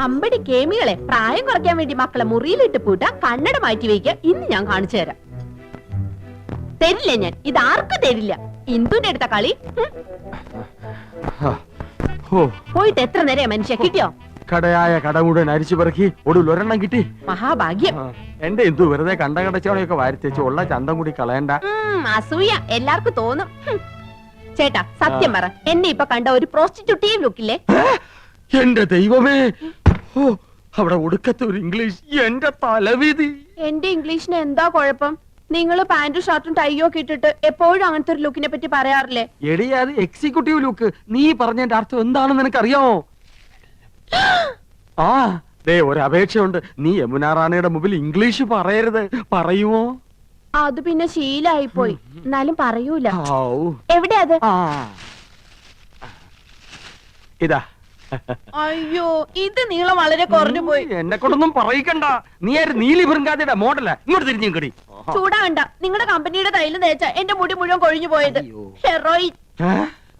അമ്പടി കേമികളെ പ്രായം കുറയ്ക്കാൻ വേണ്ടി മക്കളെ മുറിയിലിട്ട് പൂട്ട കണ്ണട മാറ്റി വയ്ക്കുക. ഇന്ന് ഞാൻ കാണിച്ചു തരാം. തരില്ല ഞാൻ, ഇതാർക്കും തരില്ല. ഇന്ദുന്റെ അടുത്ത കളി. പോയിട്ട് എത്ര നേരം മനുഷ്യ കിട്ടിയോ? കടയായ കട മുഴുവൻ അരിച്ചു പെറുക്കി ഒടുവിൽ ഒരെണ്ണം കിട്ടി. മഹാഭാഗ്യം. എന്റെ എന്തു വെറുതെ കണ്ട കടച്ചവണയൊക്കെ വാരിത്തേച്ച് ഉള്ള ചന്തം കൂടി കളയണ്ട. അസൂയ എല്ലാവർക്കും തോന്നും. ചേട്ടാ സത്യം പറ, എന്നെ ഇപ്പൊ കണ്ട ഒരു പ്രോസ്റ്റിറ്റ്യൂട്ടീവ് ലുക്കില്ലേ? എന്റെ ദൈവമേ, അവിടെ ഒടുക്കത്തെ ഒരു ഇംഗ്ലീഷ്. എന്റെ തലവിധി. എന്റെ ഇംഗ്ലീഷിന് എന്താ കുഴപ്പം? നിങ്ങള് പാന്റും ഷർട്ടും ടൈയോ ഒക്കെ ഇട്ടിട്ട് എപ്പോഴും അങ്ങനത്തെ ഒരു ലുക്കിനെ പറ്റി പറയാറില്ലേ? എടി അത് എക്സിക്യൂട്ടീവ് ലുക്ക്. നീ പറഞ്ഞതിന്റെ അർത്ഥം എന്താണെന്ന് നിനക്കറിയാമോ? ആ ദേ ഒരു അപേക്ഷയുണ്ട്. നീ യമുന റാണിയുടെ മുമ്പിൽ ഇംഗ്ലീഷ് പറയരുത്. പറയുമോ? അത് പിന്നെ ശീലായി പോയി. എന്നാലും പറയൂല. എവിടെ അത്? ഇതാ. അയ്യോ, ഇത് നീളം വളരെ കുറഞ്ഞു പോയി. എന്നെ കൊണ്ടൊന്നും പറയിക്കണ്ട. നീ ആര്? നീലി ബൃങ്കാതിയുടെ മോഡലാ. ഇങ്ങോട്ട് തിരിഞ്ഞു കടി. ചൂടാകണ്ട. നിങ്ങളുടെ കമ്പനിയുടെ തൈലം തേച്ച എന്റെ മുടി മുഴുവൻ കൊഴിഞ്ഞു പോയത്. ഹെറോയിൻ.